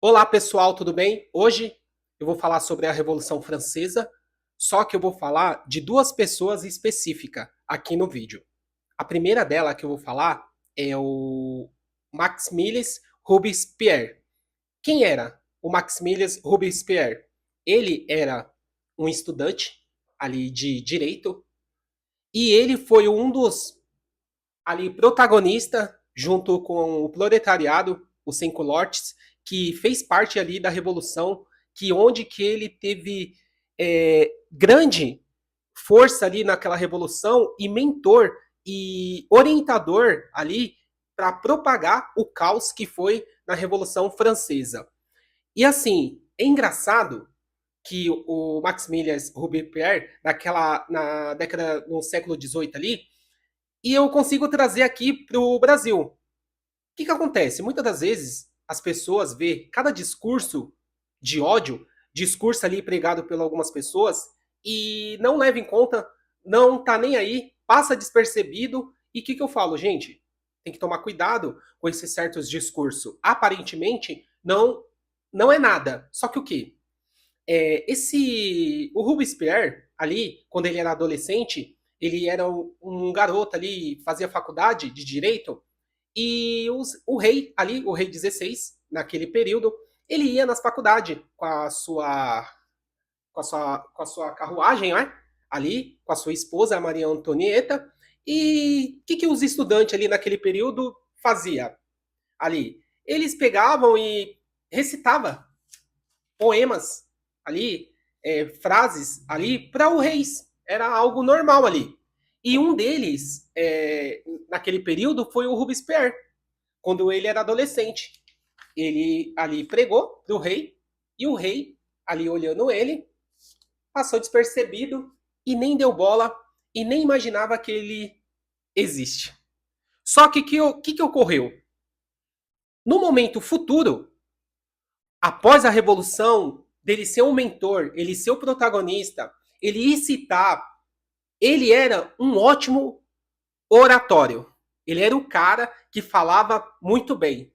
Olá pessoal, tudo bem? Hoje eu vou falar sobre a Revolução Francesa, só que eu vou falar de duas pessoas específicas aqui no vídeo. A primeira dela que eu vou falar é o Maximilien Robespierre. Quem era o Maximilien Robespierre? Ele era um estudante ali de direito e ele foi um dos ali protagonista junto com o proletariado, os cinco lords, que fez parte ali da revolução, que onde que ele teve grande força ali naquela revolução e mentor e orientador ali para propagar o caos que foi na Revolução Francesa. E assim, é engraçado que o Maximilien Robespierre, na década, no século XVIII ali, e eu consigo trazer aqui para o Brasil. O que acontece? Muitas das vezes as pessoas vê cada discurso de ódio, discurso ali pregado por algumas pessoas, e não leva em conta, não tá nem aí, passa despercebido. E o que eu falo, gente? Tem que tomar cuidado com esses certos discursos. Aparentemente, não é nada. Só que o quê? O Robespierre, ali, quando ele era adolescente, ele era um garoto ali, fazia faculdade de direito, e o rei, ali, o rei 16, naquele período, ele ia nas faculdades com a sua carruagem, né? Ali, com a sua esposa, a Maria Antonieta. E o que os estudantes ali naquele período faziam ali? Eles pegavam e recitavam poemas ali, frases ali para o reis. Era algo normal ali. E um deles, naquele período, foi o Robespierre, quando ele era adolescente. Ele ali pregou para o rei, e o rei, ali olhando ele, passou despercebido e nem deu bola e nem imaginava que ele existe. Só que o que ocorreu? No momento futuro, após a revolução, dele ser um mentor, ele ser o protagonista, ele incitar, ele era um ótimo oratório. Ele era o cara que falava muito bem.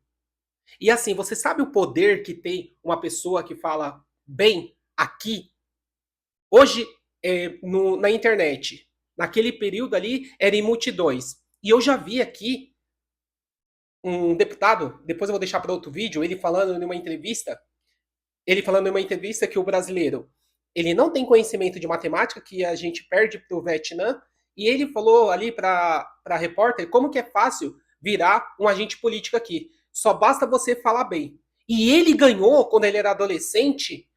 E assim, você sabe o poder que tem uma pessoa que fala bem aqui? Hoje, na internet, naquele período ali, era em multidões. E eu já vi aqui um deputado, depois eu vou deixar para outro vídeo, ele falando em uma entrevista que o brasileiro ele não tem conhecimento de matemática, que a gente perde para o Vietnã, e ele falou ali para a repórter como que é fácil virar um agente político aqui. Só basta você falar bem. E ele ganhou, quando ele era adolescente,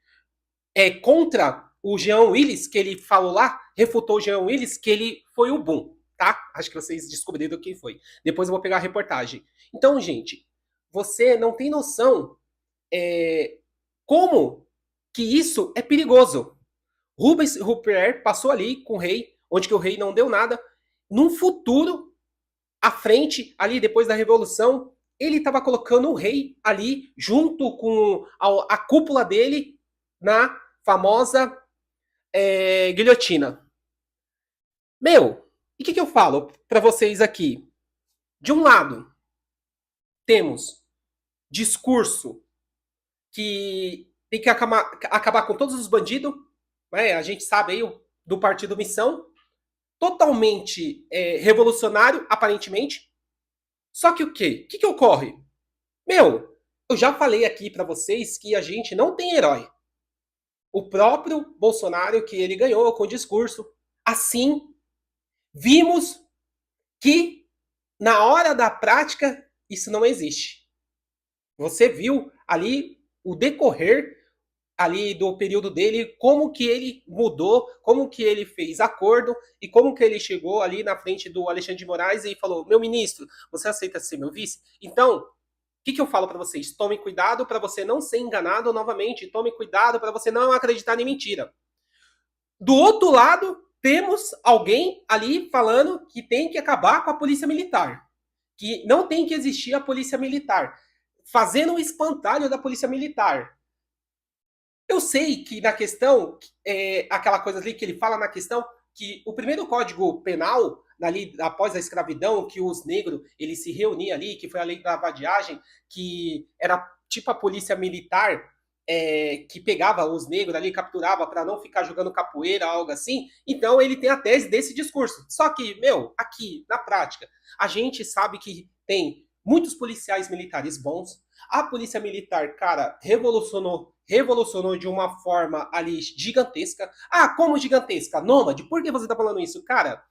contra o Jean Willis, que ele falou lá, refutou o Jean Willis, que ele foi o boom, tá? Acho que vocês descobriram quem foi. Depois eu vou pegar a reportagem. Então, gente, você não tem noção como que isso é perigoso. Rubens Rupert passou ali com o rei, onde que o rei não deu nada. Num futuro, à frente, ali depois da Revolução, ele estava colocando o rei ali, junto com a cúpula dele, na famosa guilhotina. Meu, e o que eu falo para vocês aqui? De um lado, temos discurso que tem que acabar com todos os bandidos, né? A gente sabe aí do Partido Missão, totalmente revolucionário, aparentemente. Só que o quê? O que ocorre? Meu, eu já falei aqui para vocês que a gente não tem herói. O próprio Bolsonaro, que ele ganhou com o discurso, assim, vimos que na hora da prática isso não existe. Você viu ali o decorrer ali do período dele, como que ele mudou, como que ele fez acordo e como que ele chegou ali na frente do Alexandre de Moraes e falou: meu ministro, você aceita ser meu vice? Então, o que eu falo para vocês? Tome cuidado para você não ser enganado novamente, tome cuidado para você não acreditar em mentira. Do outro lado, temos alguém ali falando que tem que acabar com a polícia militar, que não tem que existir a polícia militar, fazendo um espantalho da polícia militar. Eu sei que na questão, aquela coisa ali que ele fala na questão, que o primeiro código penal, ali após a escravidão, que os negros eles se reuniam ali, que foi a lei da vadiagem, que era tipo a polícia militar, que pegava os negros ali, capturava para não ficar jogando capoeira, algo assim. Então ele tem a tese desse discurso. Só que, meu, aqui, na prática, a gente sabe que tem muitos policiais militares bons. A polícia militar, cara, revolucionou de uma forma ali gigantesca. Ah, como gigantesca? Nômade, por que você tá falando isso? Cara,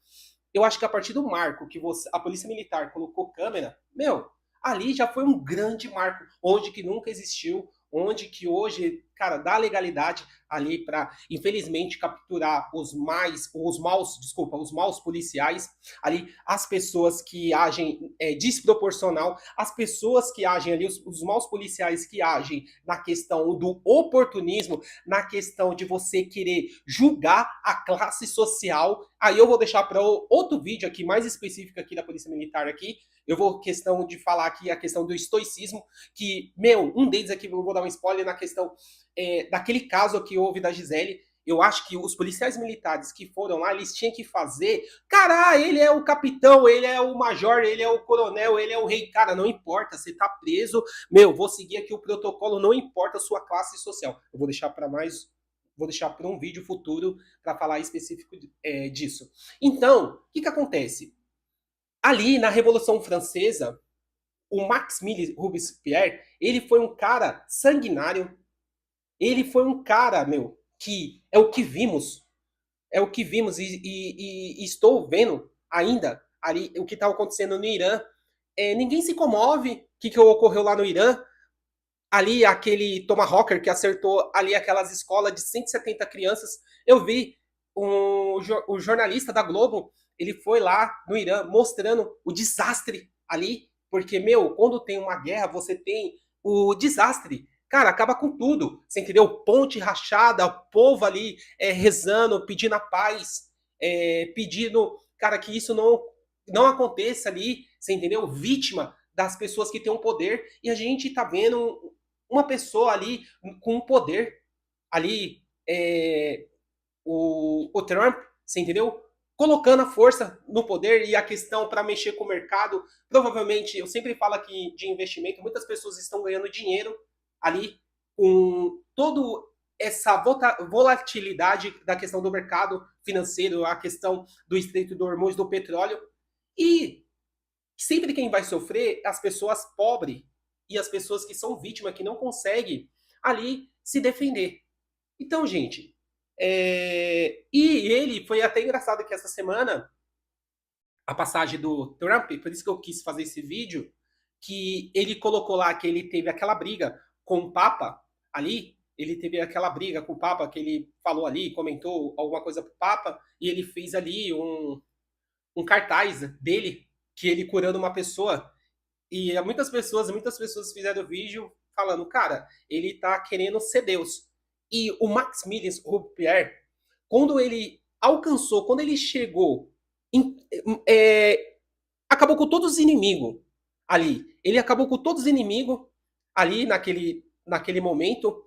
eu acho que a partir do marco que a polícia militar colocou câmera, meu, ali já foi um grande marco, onde que nunca existiu, onde que hoje, cara, dá legalidade ali para, infelizmente, capturar os maus policiais, ali as pessoas que agem desproporcional, as pessoas que agem ali, os maus policiais que agem na questão do oportunismo, na questão de você querer julgar a classe social. Aí eu vou deixar para outro vídeo aqui, mais específico aqui da Polícia Militar aqui. Eu vou questão de falar aqui a questão do estoicismo, que, meu, um deles aqui, eu vou dar um spoiler na questão daquele caso que houve da Gisele. Eu acho que os policiais militares que foram lá, eles tinham que fazer. Cara, ele é o capitão, ele é o major, ele é o coronel, ele é o rei. Cara, não importa, você tá preso. Meu, vou seguir aqui o protocolo, não importa a sua classe social. Eu vou deixar para mais. Vou deixar para um vídeo futuro para falar específico disso. Então, o que acontece? Ali na Revolução Francesa, o Maximilien Robespierre, ele foi um cara sanguinário. Ele foi um cara, meu, que é o que vimos. É o que vimos e estou vendo ainda ali o que está acontecendo no Irã. Ninguém se comove. O que ocorreu lá no Irã? Ali, aquele Tomahawker que acertou ali aquelas escolas de 170 crianças. Eu vi o jornalista da Globo, ele foi lá no Irã mostrando o desastre ali, porque, meu, quando tem uma guerra, você tem o desastre. Cara, acaba com tudo. Você entendeu? Ponte rachada, o povo ali rezando, pedindo a paz, pedindo, cara, que isso não aconteça ali, você entendeu? Vítima das pessoas que têm o poder. E a gente tá vendo uma pessoa ali com poder ali, o Trump, você entendeu? Colocando a força no poder e a questão para mexer com o mercado. Provavelmente, eu sempre falo aqui de investimento, muitas pessoas estão ganhando dinheiro ali com todo essa volatilidade da questão do mercado financeiro, a questão do Estreito do Hormuz, do petróleo. E sempre quem vai sofrer é as pessoas pobres e as pessoas que são vítimas, que não conseguem ali se defender. Então, gente, e ele foi até engraçado que essa semana, a passagem do Trump, por isso que eu quis fazer esse vídeo, que ele colocou lá que ele teve aquela briga com o Papa ali, ele teve aquela briga com o Papa, que ele falou ali, comentou alguma coisa pro Papa, e ele fez ali um cartaz dele, que ele curando uma pessoa. E muitas pessoas fizeram vídeo falando, cara, ele tá querendo ser Deus. E o Maximilien Robespierre, quando ele alcançou, quando ele chegou, acabou com todos os inimigos ali. Ele acabou com todos os inimigos ali naquele momento.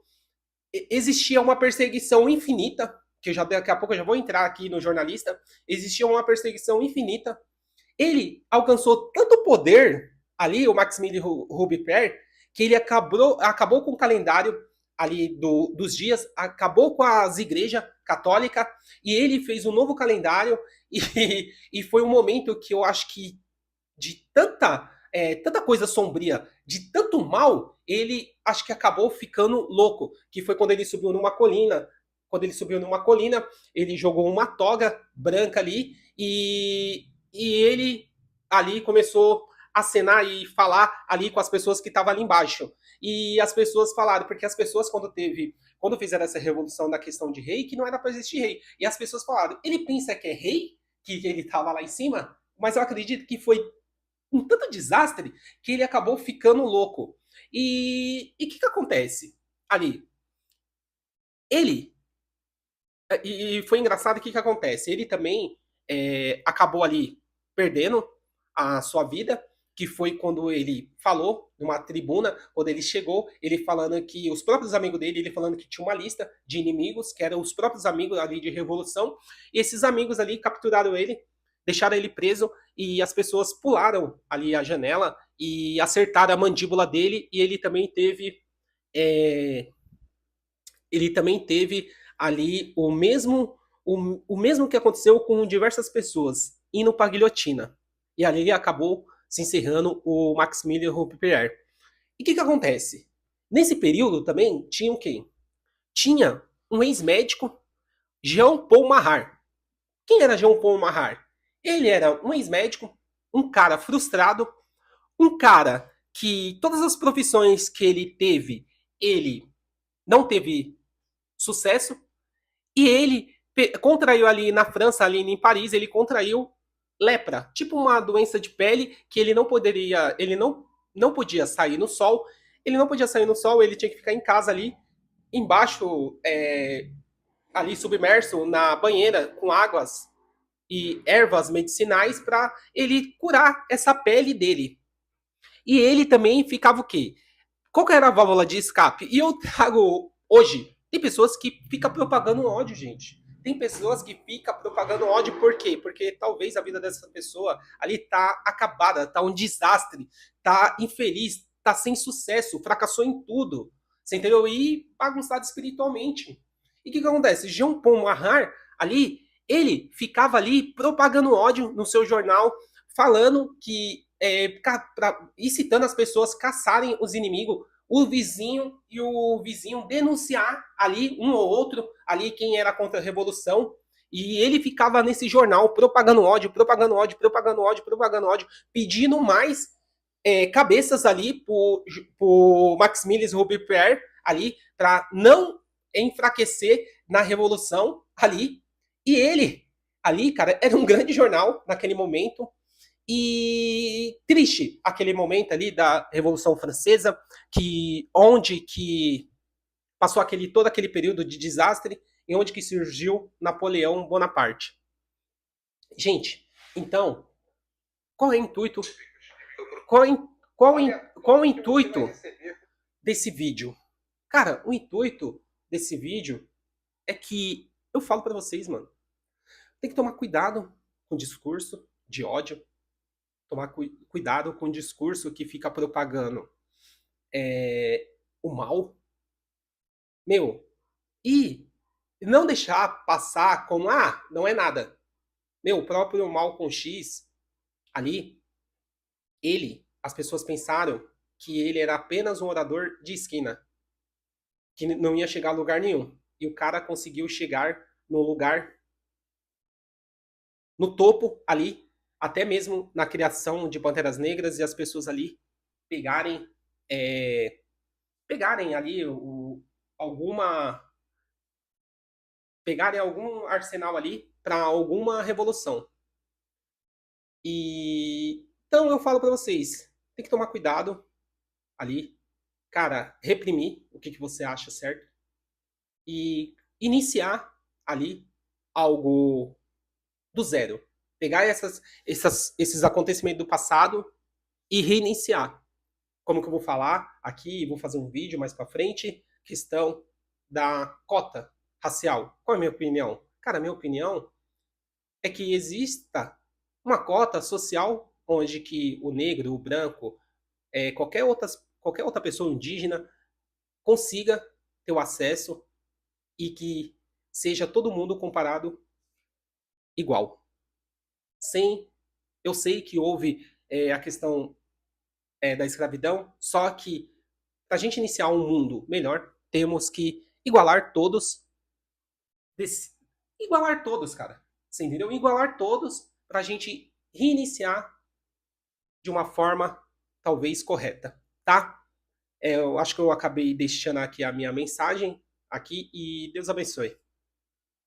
Existia uma perseguição infinita, que daqui a pouco eu já vou entrar aqui no jornalista. Existia uma perseguição infinita. Ele alcançou tanto poder ali, o Maximilien Robespierre, que ele acabou com o calendário ali dos dias, acabou com as igrejas católicas, e ele fez um novo calendário, e foi um momento que eu acho que de tanta coisa sombria, de tanto mal, ele acho que acabou ficando louco, que foi quando ele subiu numa colina. Quando ele subiu numa colina, ele jogou uma toga branca ali, e ele ali começou a acenar e falar ali com as pessoas que estavam ali embaixo. E as pessoas falaram, porque as pessoas quando fizeram essa revolução da questão de rei, que não era para existir rei. E as pessoas falaram, ele pensa que é rei, que ele estava lá em cima, mas eu acredito que foi um tanto desastre que ele acabou ficando louco. E o que acontece ali? Ele, e foi engraçado o que acontece, ele também acabou ali perdendo a sua vida, que foi quando ele falou numa tribuna, quando ele chegou, ele falando que os próprios amigos dele, ele falando que tinha uma lista de inimigos, que eram os próprios amigos ali de revolução, e esses amigos ali capturaram ele, deixaram ele preso, e as pessoas pularam ali a janela e acertaram a mandíbula dele, e ele também teve ali o mesmo que aconteceu com diversas pessoas, indo para a guilhotina. E ali acabou se encerrando o Maximilien Robespierre. E o que acontece? Nesse período também tinha o quê? Tinha um ex-médico, Jean Paul Marat. Quem era Jean Paul Marat? Ele era um ex-médico, um cara frustrado, um cara que todas as profissões que ele não teve sucesso, e ele contraiu ali na França, ali em Paris, ele contraiu lepra, tipo uma doença de pele que ele não podia sair no sol, ele tinha que ficar em casa ali, embaixo, ali submerso na banheira com águas e ervas medicinais para ele curar essa pele dele. E ele também ficava o quê? Qual que era a válvula de escape? E eu trago hoje. Tem pessoas que ficam propagando ódio, gente. Tem pessoas que ficam propagando ódio por quê? Porque talvez a vida dessa pessoa ali tá acabada, tá um desastre, tá infeliz, tá sem sucesso, fracassou em tudo. Você entendeu? E bagunçado espiritualmente. E o que acontece? Jean Paul Marat, ali, ele ficava ali propagando ódio no seu jornal, falando que incitando as pessoas a caçarem os inimigos, o vizinho denunciar ali um ou outro, ali quem era contra a revolução. E ele ficava nesse jornal propagando ódio, propagando ódio, propagando ódio, propagando ódio, pedindo mais cabeças ali por Maximilien Robespierre ali para não enfraquecer na revolução ali. E ele ali, cara, era um grande jornal naquele momento. E triste aquele momento ali da Revolução Francesa, onde que passou todo aquele período de desastre e onde que surgiu Napoleão Bonaparte. Gente, então, qual é o intuito? Qual, é, qual, qual é o intuito desse vídeo? Cara, o intuito desse vídeo é que eu falo para vocês, mano, tem que tomar cuidado com o discurso de ódio, tomar cuidado com o discurso que fica propagando o mal, meu, e não deixar passar como, não é nada. Meu, o próprio Malcolm X, ali, as pessoas pensaram que ele era apenas um orador de esquina, que não ia chegar a lugar nenhum. E o cara conseguiu chegar no lugar, no topo ali, até mesmo na criação de Panteras Negras, e as pessoas ali pegarem, pegarem ali alguma pegarem algum arsenal ali para alguma revolução. E então eu falo para vocês, tem que tomar cuidado ali, cara, reprimir o que você acha certo e iniciar ali algo do zero. Pegar esses acontecimentos do passado e reiniciar. Como que eu vou falar aqui, vou fazer um vídeo mais para frente, questão da cota racial. Qual é a minha opinião? Cara, a minha opinião é que exista uma cota social onde que o negro, o branco, qualquer outra pessoa indígena consiga ter o acesso e que seja todo mundo comparado igual. Eu sei que houve a questão da escravidão, só que para a gente iniciar um mundo melhor, temos que igualar todos, igualar todos, cara. Você entendeu? Igualar todos para a gente reiniciar de uma forma talvez correta, tá? Eu acho que eu acabei deixando aqui a minha mensagem aqui e Deus abençoe.